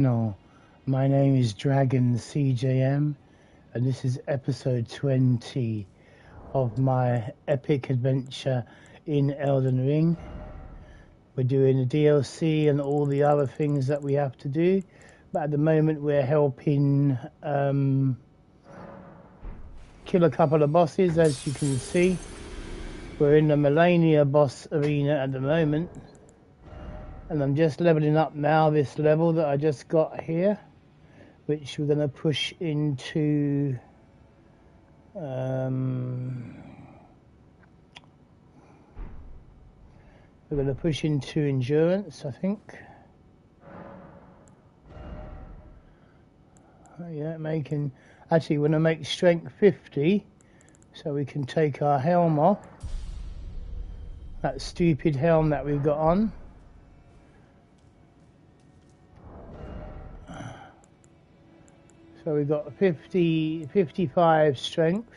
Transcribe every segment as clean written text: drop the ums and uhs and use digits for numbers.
No, my name is Dragon CJM, and this is episode 20 of my epic adventure in Elden Ring. We're doing the DLC and all the other things that we have to do, but at the moment we're helping kill a couple of bosses. As you can see, we're in the Millennia boss arena at the moment, and I'm just leveling up now this level that I just got here, which we're going to push into we're going to push into endurance, I think. Yeah, actually we're going to make strength 50 so we can take our helm off, that stupid helm that we've got on. So we've got 55 strength,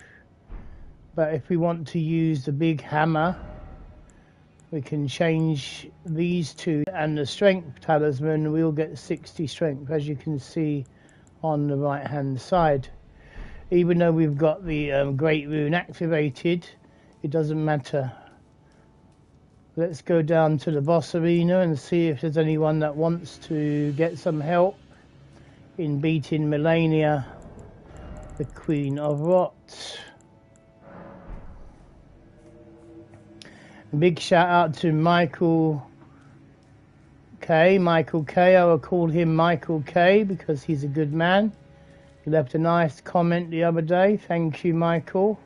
but if we want to use the big hammer, we can change these two, and the strength talisman will get 60 strength, as you can see on the right hand side. Even though we've got the Great Rune activated, it doesn't matter. Let's go down to the boss arena and see if there's anyone that wants to get some help in beating Millennia, the Queen of Rot. Big shout out to Michael K. Michael K. I will call him Michael K because he's a good man. He left a nice comment the other day. Thank you, Michael.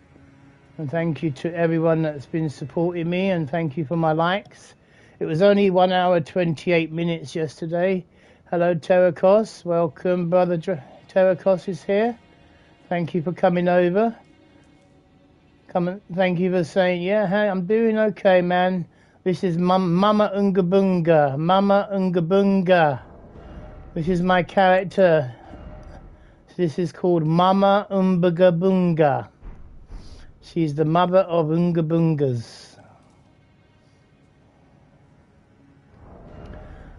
And thank you to everyone that's been supporting me, and thank you for my likes. It was only 1 hour 28 minutes yesterday. Hello, Terracos. Welcome, brother. Terracos is here. Thank you for coming over. Thank you for saying, yeah, hey, I'm doing okay, man. This is Muma Unga-BUNGA. Muma Unga-BUNGA. This is my character. This is called Muma Unga-BUNGA. She's the mother of Unga-Bungas,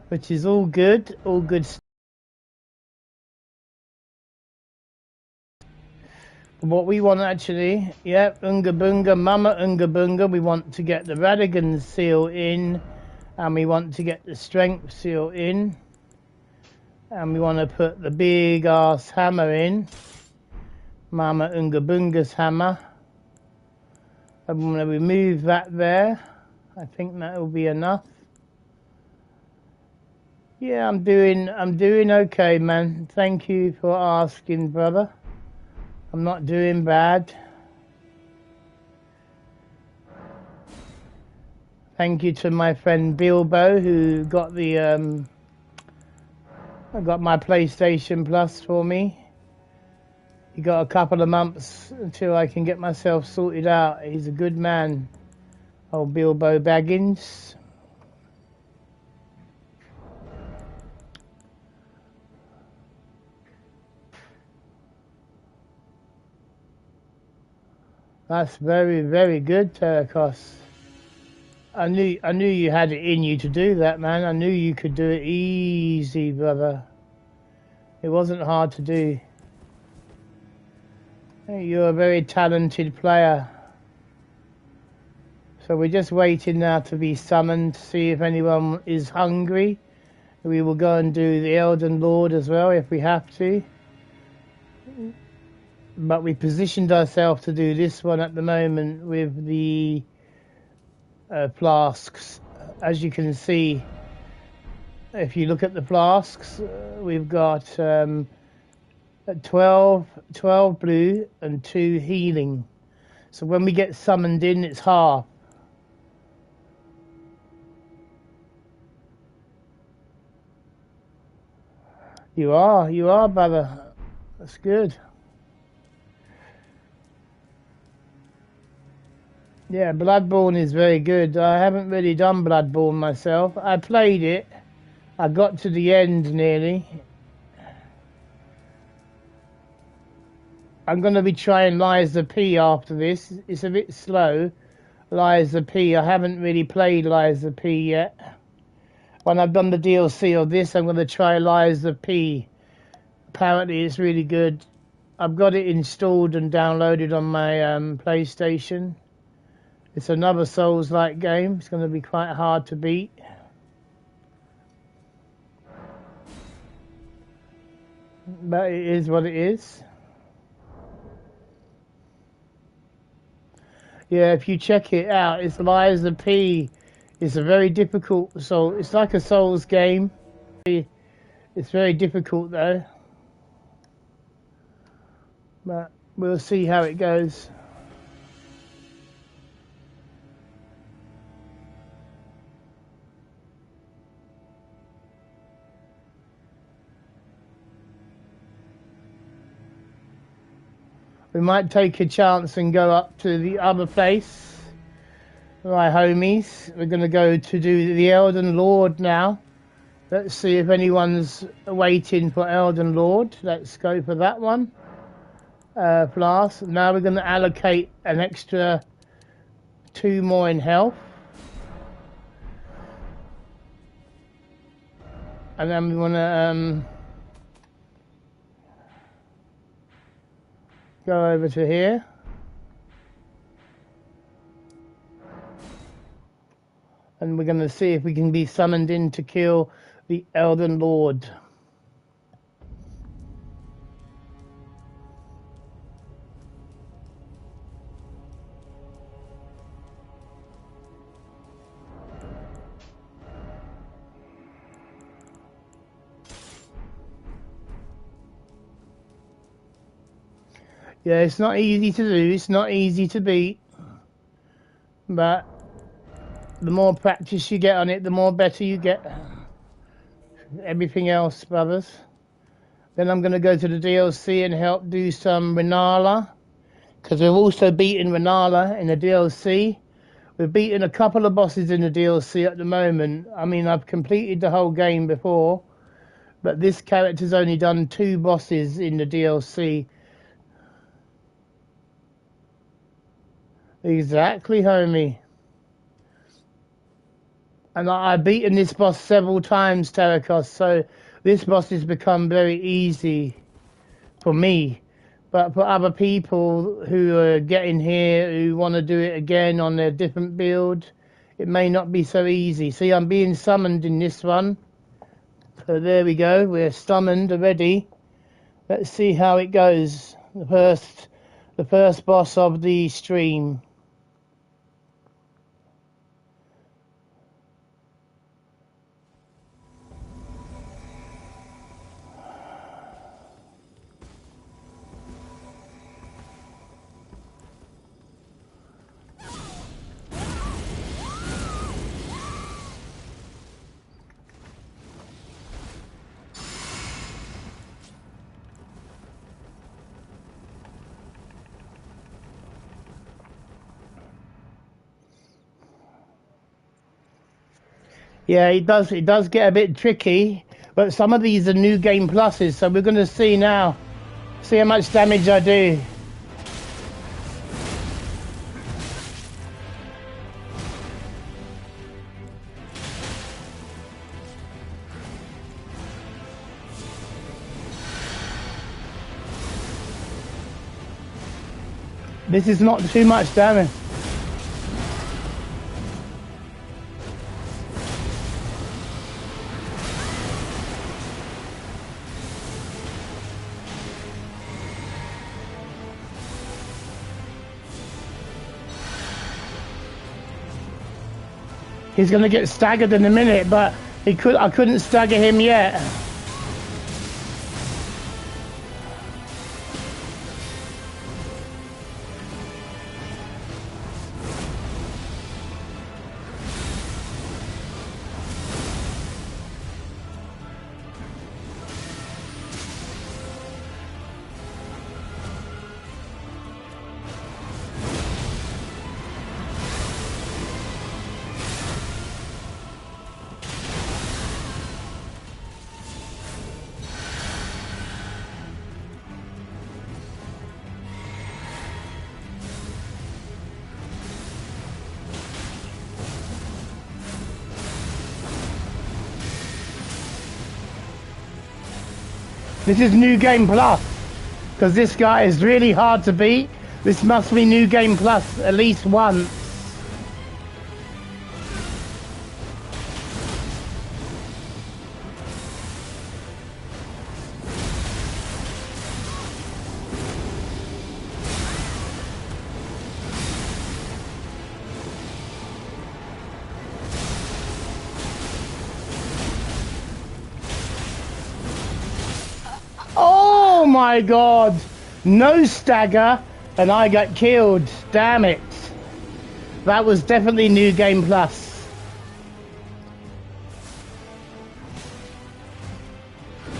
which is all good What we want actually, yep, Unga-BUNGA, Mama Unga-BUNGA, we want to get the Radigan seal in, and we want to get the strength seal in, and we want to put the big ass hammer in, Mama Unga-BUNGA's hammer. I'm going to remove that there. I think that will be enough. Yeah, I'm doing okay, man. Thank you for asking, brother. I'm not doing bad. Thank you to my friend Bilbo who got the got my PlayStation Plus for me. He got a couple of months until I can get myself sorted out. He's a good man, old Bilbo Baggins. That's very, very good, Terracos. I knew you had it in you to do that, man. I knew you could do it easy, brother. It wasn't hard to do. You're a very talented player. So we're just waiting now to be summoned to see if anyone is hungry. We will go and do the Elden Lord as well if we have to. But we positioned ourselves to do this one at the moment with the flasks. As you can see, if you look at the flasks, we've got 12 blue and 2 healing. So when we get summoned in, it's half. You are, brother. That's good. Yeah, Bloodborne is very good. I haven't really done Bloodborne myself. I played it. I got to the end nearly. I'm going to be trying Lies of P after this. It's a bit slow. Lies of P. I haven't really played Lies of P yet. when I've done the DLC of this, I'm going to try Lies of P. Apparently it's really good. I've got it installed and downloaded on my PlayStation. It's another Souls-like game. It's going to be quite hard to beat. But it is what it is. Yeah, if you check it out, it's Lies of P. It's a very difficult soul. It's like a Souls game. It's very difficult though. But we'll see how it goes. We might take a chance and go up to the other place. Right, homies. We're going to go to do the Elden Lord now. Let's see if anyone's waiting for Elden Lord. Let's go for that one. Flask. Now we're going to allocate an extra 2 more in health. And then we want to go over to here. And we're going to see if we can be summoned in to kill the Elden Lord. Yeah, it's not easy to do, it's not easy to beat, but the more practice you get on it, the more better you get. Everything else, brothers. Then I'm going to go to the DLC and help do some Renala, because we've also beaten Renala in the DLC. We've beaten a couple of bosses in the DLC at the moment. I mean, I've completed the whole game before, but this character's only done 2 bosses in the DLC. Exactly, homie. And I've beaten this boss several times, Tarakos, so this boss has become very easy for me. But for other people who are getting here, who want to do it again on their different build, it may not be so easy. See, I'm being summoned in this one. So there we go, we're summoned already. Let's see how it goes. The first boss of the stream. Yeah, it does get a bit tricky, but some of these are new game pluses, so we're going to see now. See how much damage I do. This is not too much damage. He's going to get staggered in a minute, but I couldn't stagger him yet. This is New Game Plus. Because this guy is really hard to beat. This must be New Game Plus at least once. Oh my god! No stagger, and I got killed. Damn it. That was definitely New Game Plus.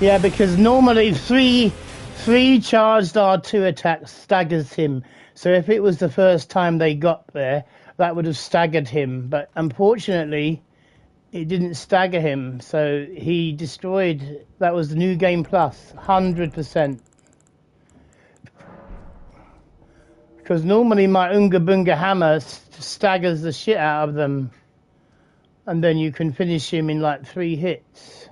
Yeah, because normally three charged R2 attacks staggers him. So if it was the first time they got there, that would have staggered him. But unfortunately, it didn't stagger him. So he destroyed. That was the New Game Plus, 100%. Because normally my Unga-Bunga hammer staggers the shit out of them. And then you can finish him in like 3 hits.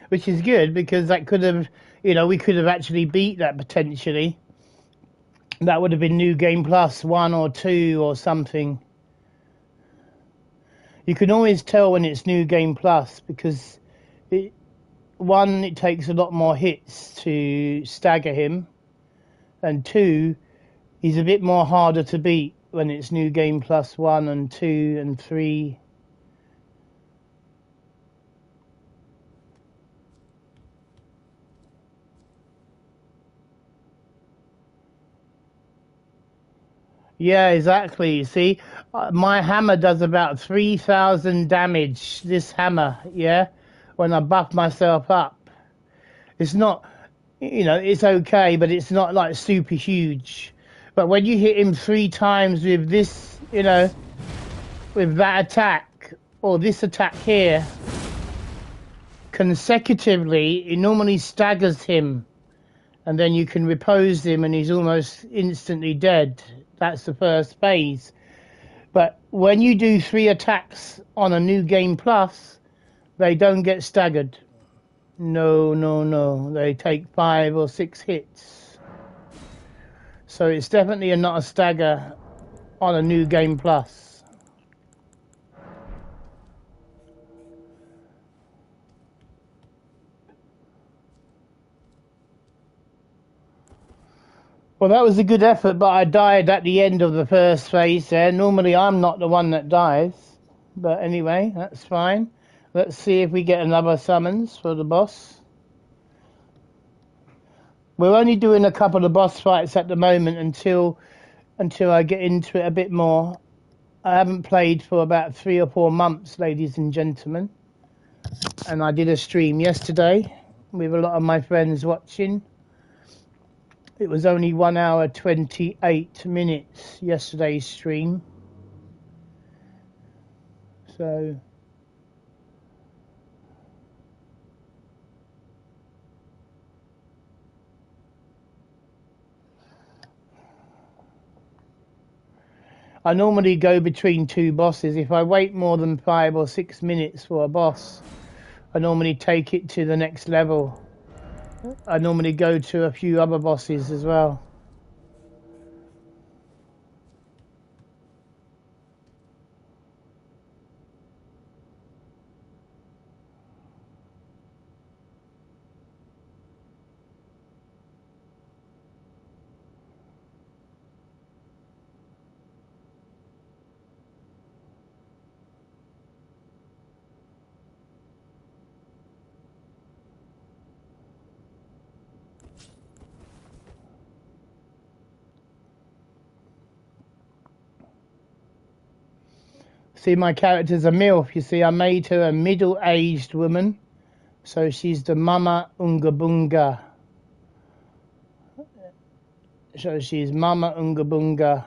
Which is good because that could have, you know, we could have actually beat that potentially. That would have been New Game Plus 1 or 2 or something. You can always tell when it's New Game Plus because it takes a lot more hits to stagger him, and 2, he's a bit more harder to beat when it's New Game Plus 1 and 2 and 3. Yeah, exactly. See, my hammer does about 3,000 damage. This hammer, yeah, when I buff myself up. It's not, you know, it's okay, but it's not like super huge. But when you hit him 3 times with this, you know, with that attack, or this attack here, consecutively, it normally staggers him. And then you can repose him and he's almost instantly dead. That's the first phase. But when you do 3 attacks on a New Game Plus, they don't get staggered. No, no, no. They take 5 or 6 hits. So it's definitely not a stagger on a New Game Plus. Well, that was a good effort, but I died at the end of the first phase there. Normally, I'm not the one that dies. But anyway, that's fine. Let's see if we get another summons for the boss. We're only doing a couple of boss fights at the moment until I get into it a bit more. I haven't played for about 3 or 4 months, ladies and gentlemen. And I did a stream yesterday with a lot of my friends watching. It was only 1 hour 28 minutes yesterday's stream. So I normally go between 2 bosses. If I wait more than 5 or 6 minutes for a boss, I normally take it to the next level. I normally go to a few other bosses as well. See, my character's a MILF. You see, I made her a middle-aged woman. So she's the Muma Unga-Bunga. So she's Mama Unga-Bunga.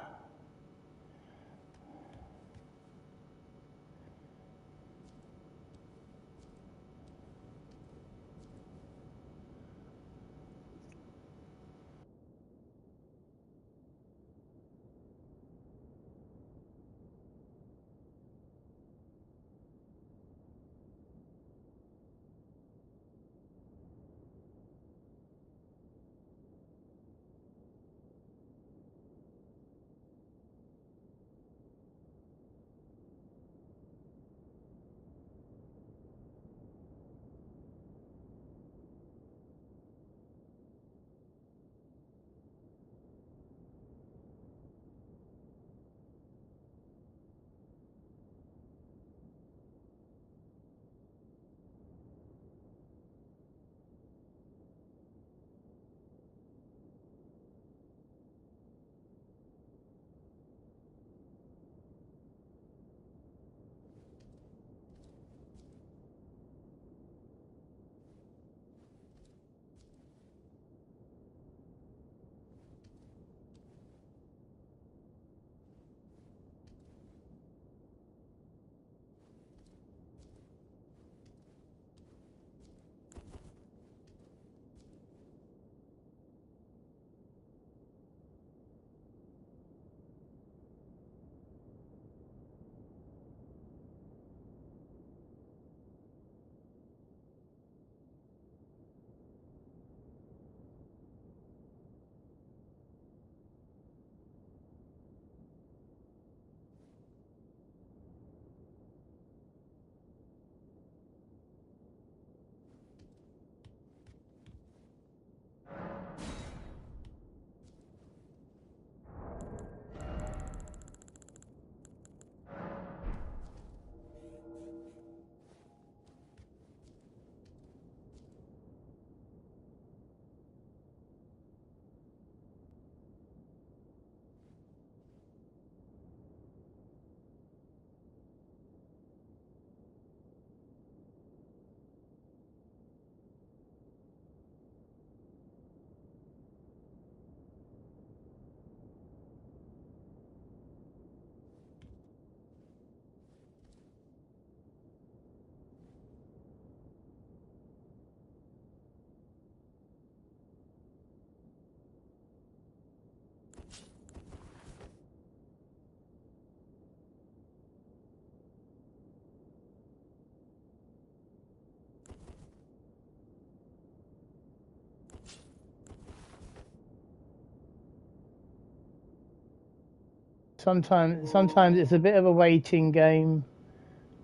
Sometimes it's a bit of a waiting game.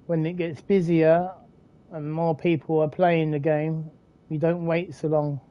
When it gets busier and more people are playing the game, you don't wait so long.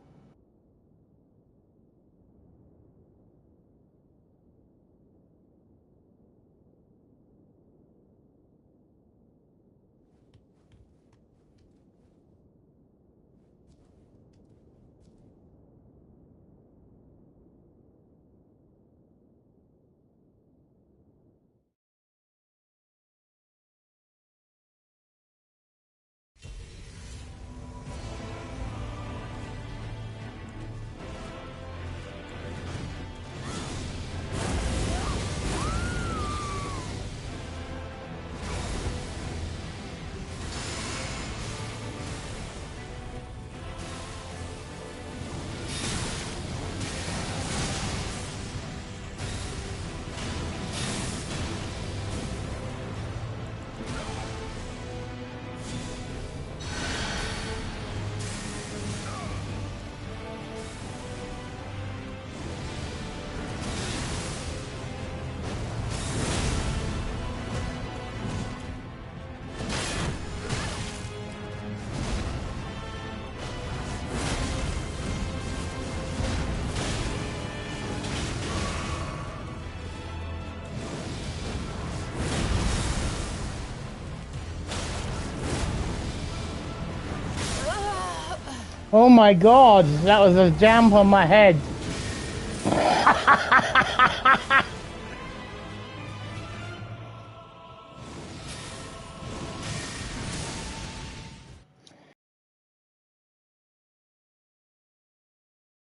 Oh my God, that was a jump on my head.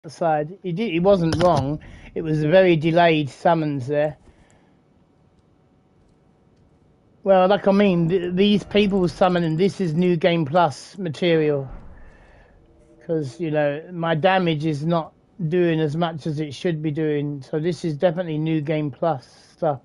the side. He wasn't wrong. It was a very delayed summons there. Well, like I mean, these people summoning, this is New Game Plus material. Because, you know, my damage is not doing as much as it should be doing. So this is definitely New Game Plus stuff.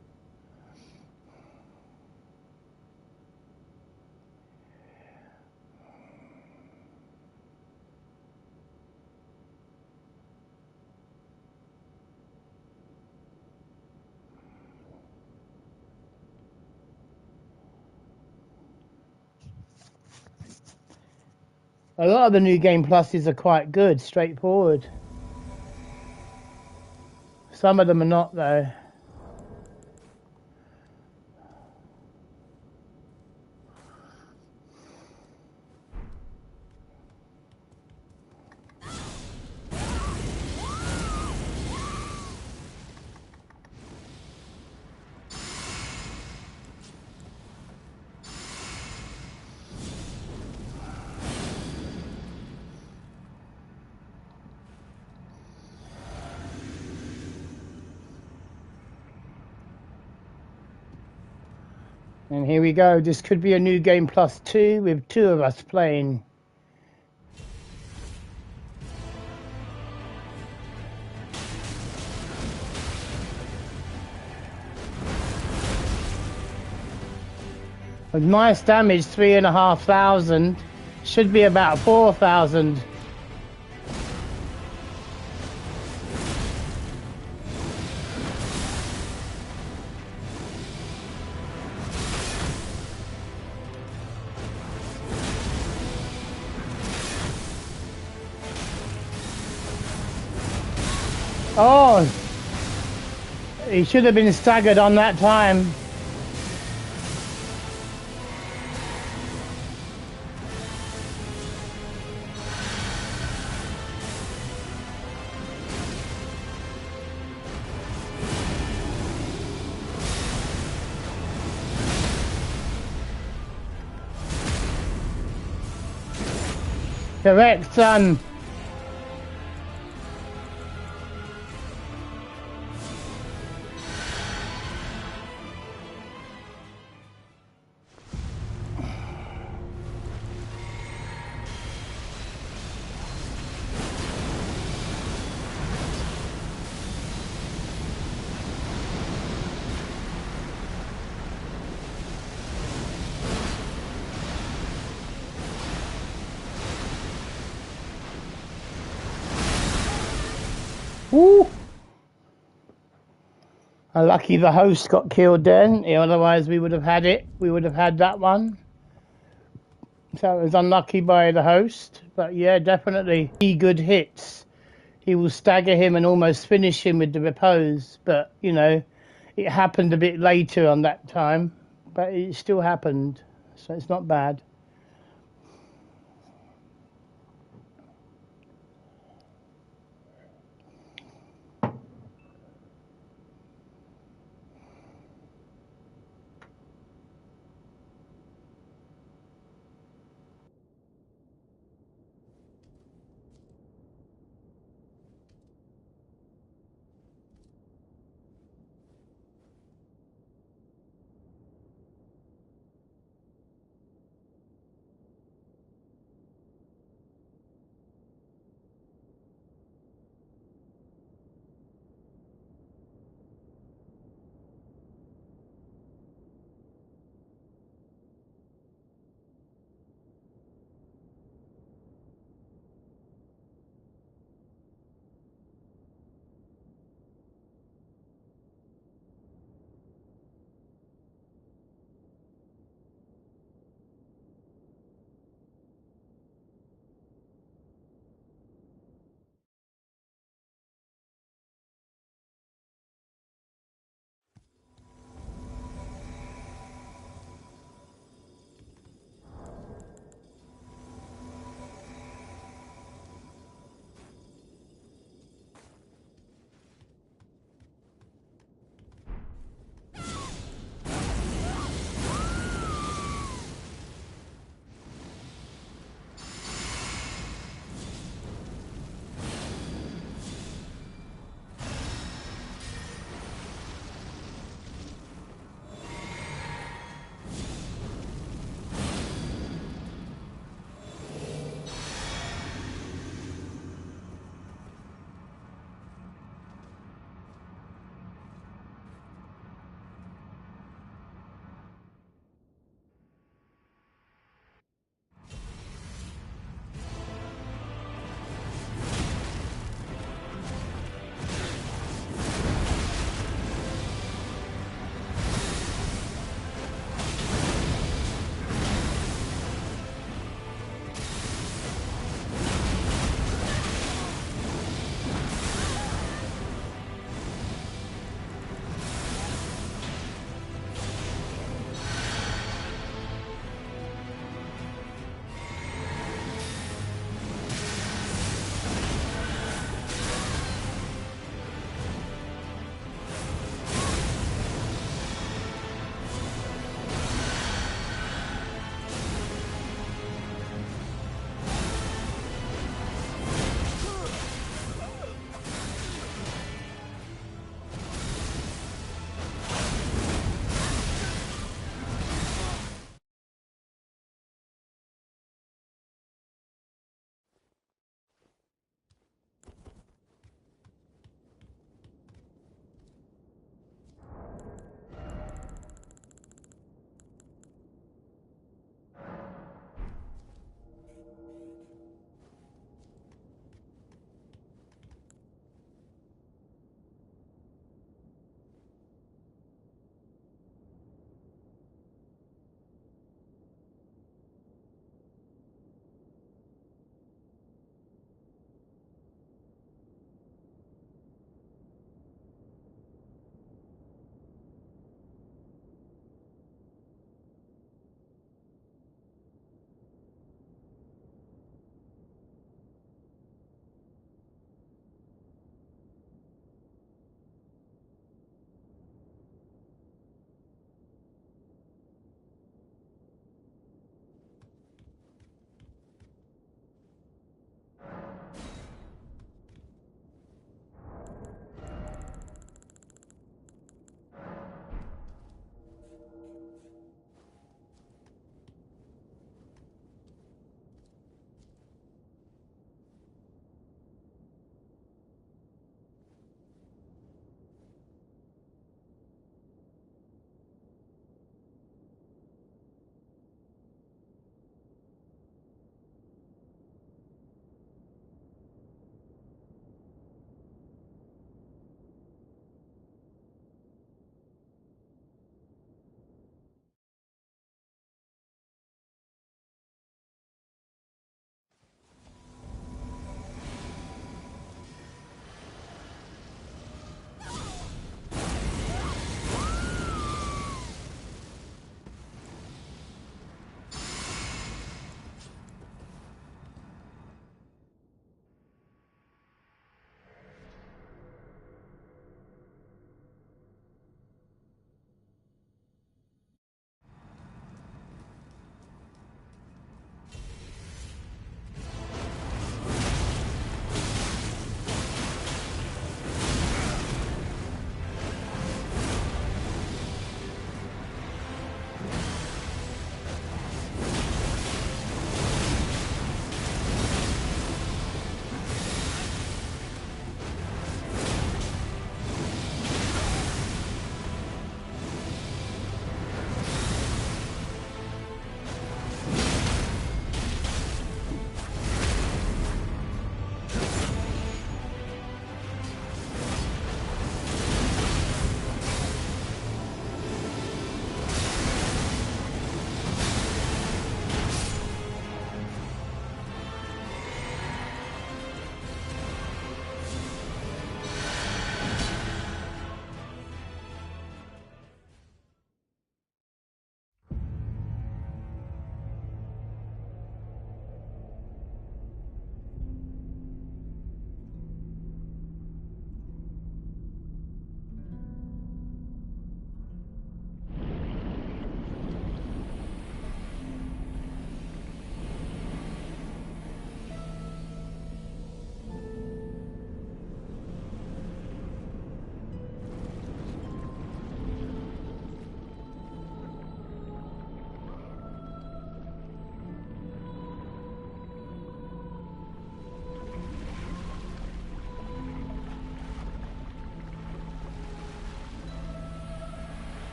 A lot of the New Game Pluses are quite good, straightforward. Some of them are not, though. And here we go. This could be a New Game Plus 2 with 2 of us playing. With nice damage, 3,500. Should be about 4,000. Oh, he should have been staggered on that time. Correct, son. Woo! Lucky the host got killed then, otherwise we would have had it. We would have had that one. So it was unlucky by the host. But yeah, definitely. Good hits. He will stagger him and almost finish him with the repose. But, you know, it happened a bit later on that time. But it still happened. So it's not bad.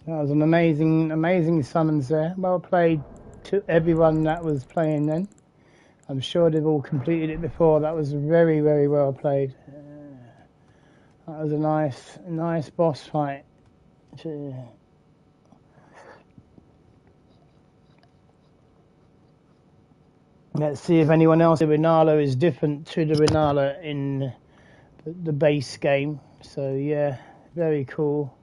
That was an amazing summons there. Well played to everyone that was playing then. I'm sure they've all completed it before. That was very well played. That was a nice boss fight. Let's see if anyone else. The Renala is different to the Renala in the base game. So yeah, very cool.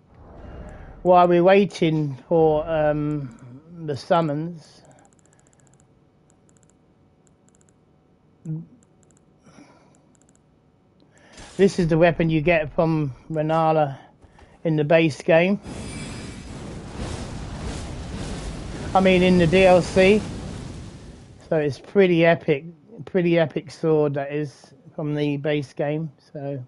While we're waiting for the summons, this is the weapon you get from Renala in the base game. I mean in the DLC. So it's pretty epic sword that is from the base game. So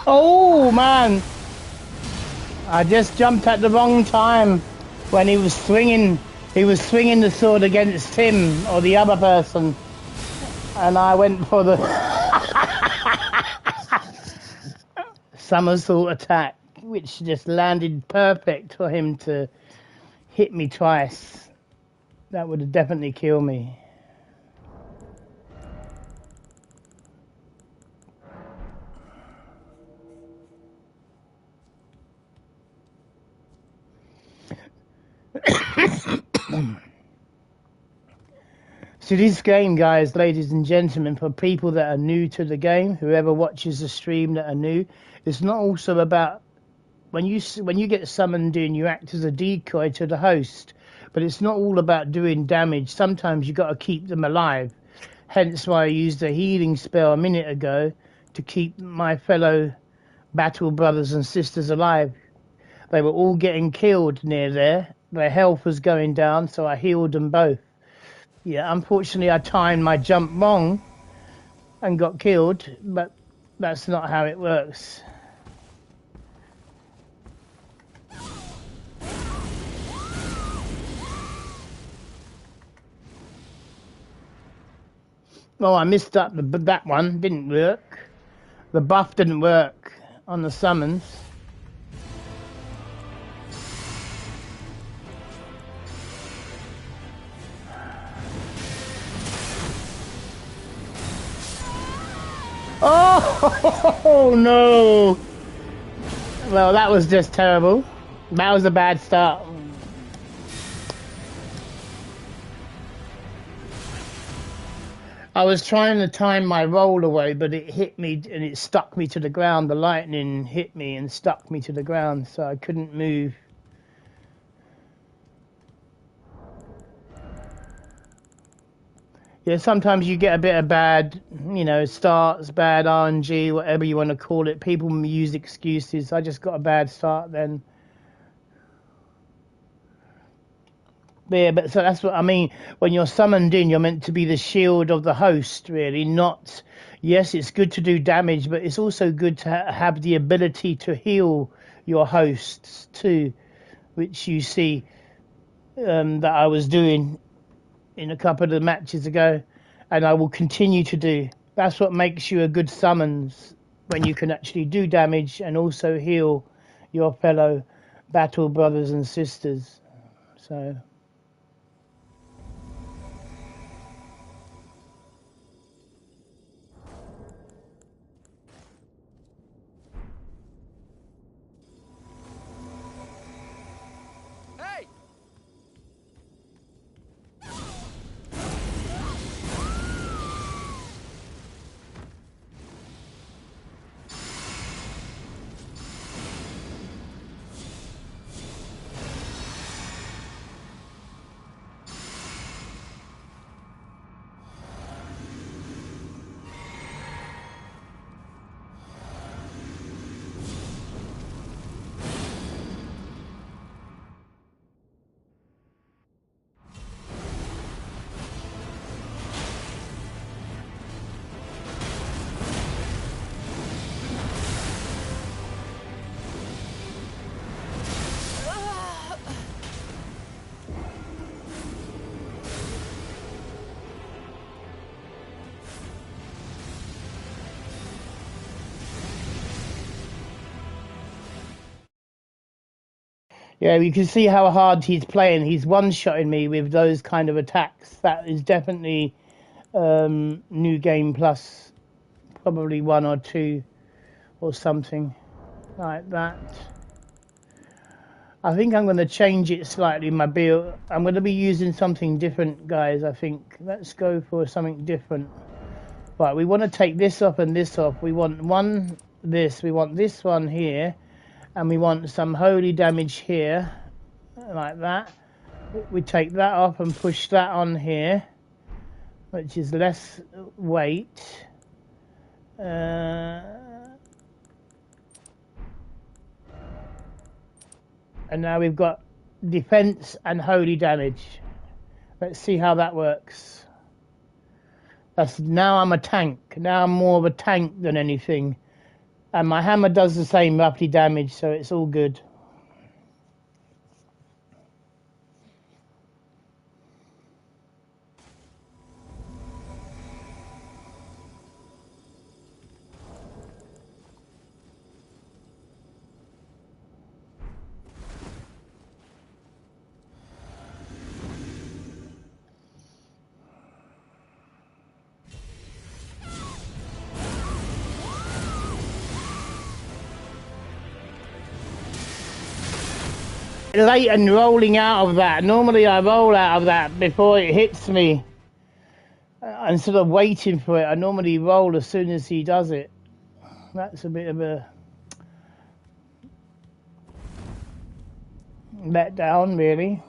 oh man, I just jumped at the wrong time when he was swinging the sword against him or the other person, and I went for the somersault attack, which just landed perfect for him to hit me twice. That would have definitely killed me. So this game, guys, ladies and gentlemen, for people that are new to the game, whoever watches the stream that are new, it's not also about when you get summoned in, you act as a decoy to the host, but it's not all about doing damage. Sometimes you got to keep them alive. Hence why I used a healing spell a minute ago to keep my fellow battle brothers and sisters alive. They were all getting killed near there. Their health was going down, so I healed them both. Yeah, unfortunately I timed my jump wrong and got killed, but that's not how it works. Well, I missed up that one, didn't work. The buff didn't work on the summons. Oh no! Well, that was just terrible. That was a bad start. I was trying to time my roll away, but it hit me and it stuck me to the ground. The lightning hit me and stuck me to the ground, so I couldn't move. Yeah, sometimes you get a bit of bad, starts, bad RNG, whatever you want to call it. People use excuses. I just got a bad start then. Yeah, but so that's what I mean. When you're summoned in, you're meant to be the shield of the host, really. Not, yes, it's good to do damage, but it's also good to have the ability to heal your hosts too, which you see that I was doing in a couple of the matches ago, and I will continue to do. That's what makes you a good summons, when you can actually do damage and also heal your fellow battle brothers and sisters. So. Hey! Yeah, you can see how hard he's playing. He's one-shotting me with those kind of attacks. That is definitely new game plus, probably 1 or 2 or something like that. I think I'm going to change it slightly, my build. I'm going to be using something different, guys, I think. Let's go for something different. Right, we want to take this off and this off. We want this. We want this one here. And we want some holy damage here, like that. We take that off and push that on here, which is less weight. And now we've got defense and holy damage. Let's see how that works. Now I'm a tank. Now I'm more of a tank than anything. And my hammer does the same roughly damage, so it's all good. Late and rolling out of that. Normally I roll out of that before it hits me. Instead of waiting for it, I normally roll as soon as he does it. That's a bit of a letdown, really.